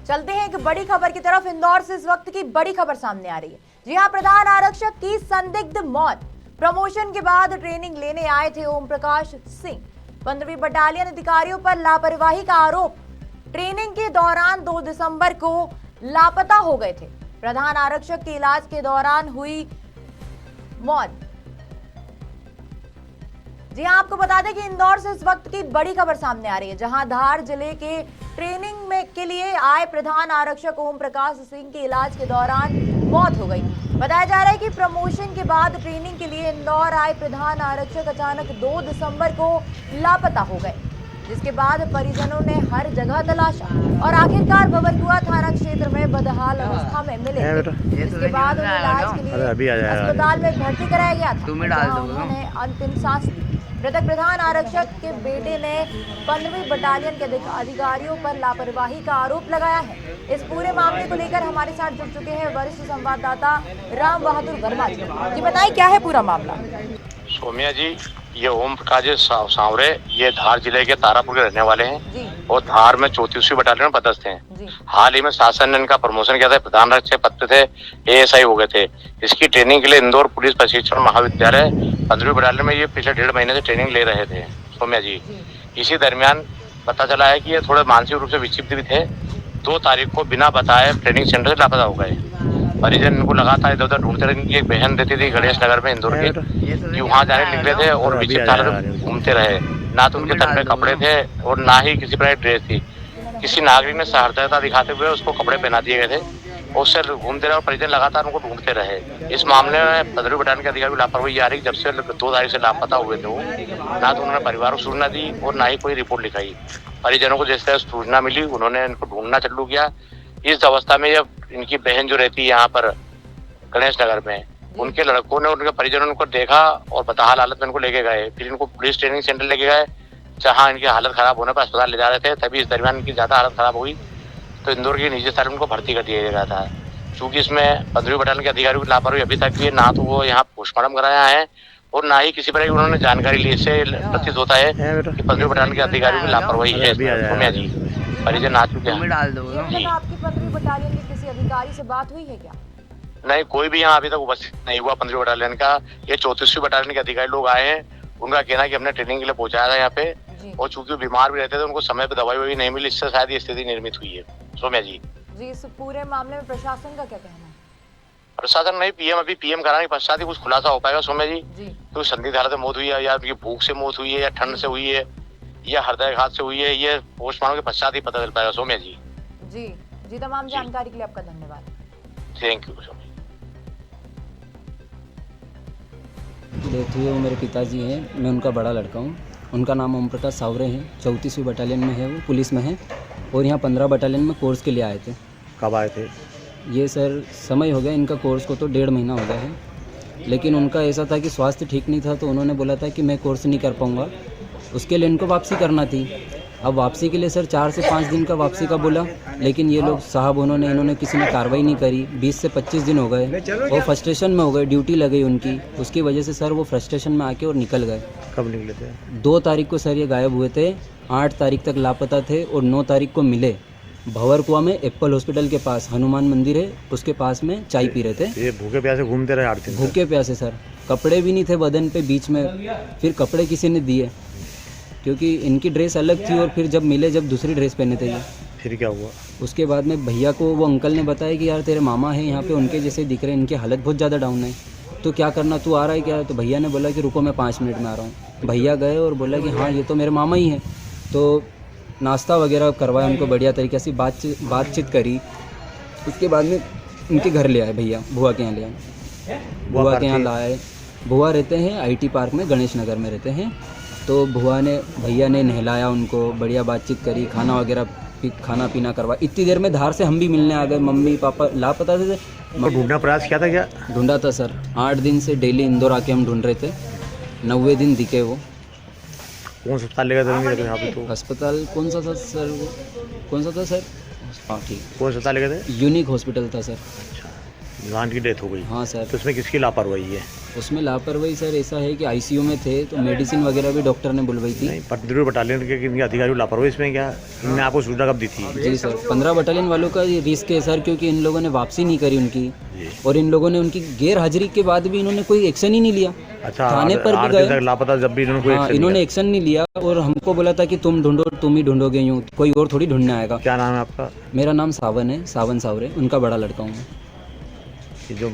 चलते हैं एक बड़ी खबर की तरफ। इंदौर से इस वक्त की बड़ी खबर सामने आ रही है। जी हां, प्रधान आरक्षक की संदिग्ध मौत। प्रमोशन के बाद ट्रेनिंग लेने आए थे ओम प्रकाश सिंह। 15वीं बटालियन अधिकारियों पर लापरवाही का आरोप। ट्रेनिंग के दौरान 2 दिसंबर को लापता हो गए थे। प्रधान आरक्षक के इलाज के दौरान हुई मौत। जी हां, आपको बता दें कि इंदौर से इस वक्त की बड़ी खबर सामने आ रही है, जहां धार जिले के ट्रेनिंग में के लिए आए प्रधान आरक्षक ओम प्रकाश सिंह के इलाज के दौरान मौत हो गई। बताया जा रहा है कि प्रमोशन के बाद ट्रेनिंग के लिए इंदौर आए प्रधान आरक्षक अचानक 2 दिसंबर को लापता हो गए, जिसके बाद परिजनों ने हर जगह तलाशा और आखिरकार बबरकुआ थाना क्षेत्र में बदहाल अवस्था में मिले। इसके बाद उन्हें इलाज के लिए अस्पताल में भर्ती कराया गया था, जहां उन्होंने अंतिम सांस ली। मृतक प्रधान आरक्षक के बेटे ने 15वीं बटालियन के अधिकारियों पर लापरवाही का आरोप लगाया है। इस पूरे मामले को लेकर हमारे साथ जुड़ चुके हैं वरिष्ठ संवाददाता राम बहादुर वर्मा जी। बताइए, क्या है पूरा मामला? सोमिया जी, ये ओम प्रकाश सांवरे ये धार जिले के तारापुर के रहने वाले हैं और धार में 34वीं बटालियन में पदस्थ हैं। हाल ही में शासन ने इनका प्रमोशन किया था, प्रधान आरक्षक पद पे थे, एएसआई हो गए थे। इसकी ट्रेनिंग के लिए इंदौर पुलिस प्रशिक्षण महाविद्यालय 15वीं बटालियन में ये पिछले 1.5 महीने से ट्रेनिंग ले रहे थे सोमिया जी। इसी दरमियान पता चला है कि ये थोड़े मानसिक रूप से विक्षिप्त भी थे। 2 तारीख को बिना बताए ट्रेनिंग सेंटर से लापता हो गए। परिजन इनको लगातार इधर उधर ढूंढते रहे। इनकी एक बहन रहती थी गणेश नगर में इंदौर के, कि वहाँ जाने निकले थे और विचित्र हालत में घूमते रहे। ना तो उनके तन पे कपड़े थे और ना ही किसी प्रकार ड्रेस थी। किसी नागरिक ने सहृदयता दिखाते हुए उसको कपड़े पहना दिए गए थे और उससे घूमते रहे और परिजन लगातार उनको ढूंढते रहे। इस मामले में 15वीं बटालियन के अधिकारी लापरवाही आ रही। जब से 2 तारीख से लापता हुए थे वो, ना तो उन्होंने परिवार को सूचना दी और ना ही कोई रिपोर्ट लिखाई। परिजनों को जैसे सूचना मिली उन्होंने इनको ढूंढना चालू किया। इस अवस्था में जब इनकी बहन जो रहती है यहाँ पर गणेश नगर में, उनके लड़कों ने उनके परिजनों ने उनको देखा और बदहाल हालत में इनको लेके गए। फिर इनको पुलिस ट्रेनिंग सेंटर लेके गए, जहाँ इनकी हालत खराब होने पर अस्पताल ले जा रहे थे। तभी इस दरमियान इनकी ज्यादा हालत खराब हुई तो इंदौर के निजी अस्पताल में उनको भर्ती कर दिया गया था। चूंकि इसमें 15वीं बटालियन के अधिकारियों की लापरवाही अभी तक भी ना तो वो यहाँ पोस्टमार्टम कराया है और ना ही किसी प्रकार की उन्होंने जानकारी ली। इससे प्रतीत होता है कि 15वीं बटालियन के अधिकारियों की लापरवाही है। सोमिया जी, परिजन आ चुके हैं। आपकी 15वीं बटालियन के किसी अधिकारी से बात हुई है क्या? नहीं, कोई भी यहाँ अभी तक उपस्थित नहीं हुआ 15वीं बटालियन का। ये 34वीं बटालियन के अधिकारी लोग आए हैं। उनका कहना है कि हमने ट्रेनिंग के लिए पहुंचाया था यहाँ पे और चूंकि बीमार भी रहते थे, उनको समय पे दवाई वही नहीं मिली, इससे शायद ये स्थिति निर्मित हुई है। सोमिया जी, इस पूरे मामले में प्रशासन का क्या कहना है? प्रशासन नहीं, पीएम कराने के पश्चात ही कुछ खुलासा हो पाएगा सोमिया जी। तो संदिग्ध हालत में मौत हुई है या उनकी भूख से मौत हुई है या ठंड से हुई है या हृदयाघात से हुई है, ये पोस्टमार्टम के पश्चात ही पता चल पाएगा सोमिया जी। जी, तमाम जानकारी के लिए आपका धन्यवाद। Thank you Somiya. डेथ हुई है वो मेरे पिताजी हैं, मैं उनका बड़ा लड़का हूँ। उनका नाम ओम प्रकाश सांवरे हैं, 34वीं बटालियन में है, वो पुलिस में है और यहाँ 15 बटालियन में कोर्स के लिए आए थे। कब आए थे? ये सर समय हो गया इनका कोर्स को तो 1.5 महीना हो गया है। लेकिन उनका ऐसा था कि स्वास्थ्य ठीक नहीं था तो उन्होंने बोला था कि मैं कोर्स नहीं कर पाऊँगा, उसके लिए इनको वापसी करना थी। अब वापसी के लिए सर 4 से 5 दिन का वापसी का बोला, लेकिन ये लोग साहब इन्होंने किसी ने कार्रवाई नहीं करी। 20 से 25 दिन हो गए और फ्रस्ट्रेशन में हो गए, ड्यूटी लगी उनकी, उसकी वजह से सर वो फ्रस्ट्रेशन में आके और निकल गए। कब निकले थे? 2 तारीख को सर ये गायब हुए थे, 8 तारीख तक लापता थे और 9 तारीख को मिले। भंवरकुआ में एप्पल हॉस्पिटल के पास हनुमान मंदिर है, उसके पास में चाय पी रहे थे। ये भूखे प्यासे घूमते रहे 8 दिन? भूखे प्यासे सर, कपड़े भी नहीं थे बदन पे बीच में। फिर कपड़े किसी ने दिए क्योंकि इनकी ड्रेस अलग थी और फिर जब मिले जब दूसरी ड्रेस पहने थे ये। फिर क्या हुआ? उसके बाद में भैया को वो अंकल ने बताया कि यार तेरे मामा है यहाँ पे, उनके जैसे दिख रहे हैं, इनकी हालत बहुत ज़्यादा डाउन है, तो क्या करना, तू आ रहा है क्या? तो भैया ने बोला कि रुको मैं 5 मिनट में आ रहा हूँ। भैया गए और बोला कि हाँ ये तो मेरे मामा ही हैं। तो नाश्ता वगैरह करवाया उनको बढ़िया तरीके से, बातचीत करी। उसके बाद में उनके घर ले आए भैया, बुआ के यहाँ ले आए। बुआ के यहाँ लाए, बुआ रहते हैं IT पार्क में, गणेश नगर में रहते हैं। तो भैया ने नहलाया उनको, बढ़िया बातचीत करी, खाना पीना करवा। इतनी देर में धार से हम भी मिलने आ गए, मम्मी पापा लापता थे। ढूंढना प्रयास किया था क्या? ढूंढा था सर, 8 दिन से डेली इंदौर आके हम ढूंढ रहे थे। 90वें दिन दिखे वो। कौन सा अस्पताल लेकर थे यहाँ पे? तो अस्पताल कौन सा था सर वो? कौन सा था सर? हाँ ठीक, कौन सा अस्पताल लेकर थे? यूनिक हॉस्पिटल था सर। अच्छा। जवान की डेथ हो गई। हाँ सर। तो उसमें किसकी लापरवाही है? उसमें लापरवाही सर ऐसा है कि आईसीयू में थे तो मेडिसिन वगैरह भी डॉक्टर ने बुलवाई थी। नहीं, पतंजलि बटालियन के किन अधिकारी को लापरवाही इसमें क्या? इन्होंने आपको सूचना कब दी थी? जी सर, 15 बटालियन वालों का ये रिस्क है सर, क्योंकि इन लोगों ने वापसी नहीं करी उनकी, जी। और इन लोगों ने उनकी गैर हाजिरी के बाद भी इन्होंने कोई एक्शन ही नहीं लिया। अच्छा, थाने पर भी 8 दिन गए, तक लापता, जब भी इन्होंने कोई हाँ एक्शन इन्होंने लिया। एक्शन नहीं लिया, और हमको बोला था कि तुम ढूंढो, तुम ही ढूंढोगे, यूँ कोई और थोड़ी ढूंढने आएगा। क्या नाम है आपका? मेरा नाम सावन है, सावन सावरे, उनका बड़ा लड़का हूँ मैं। ये जो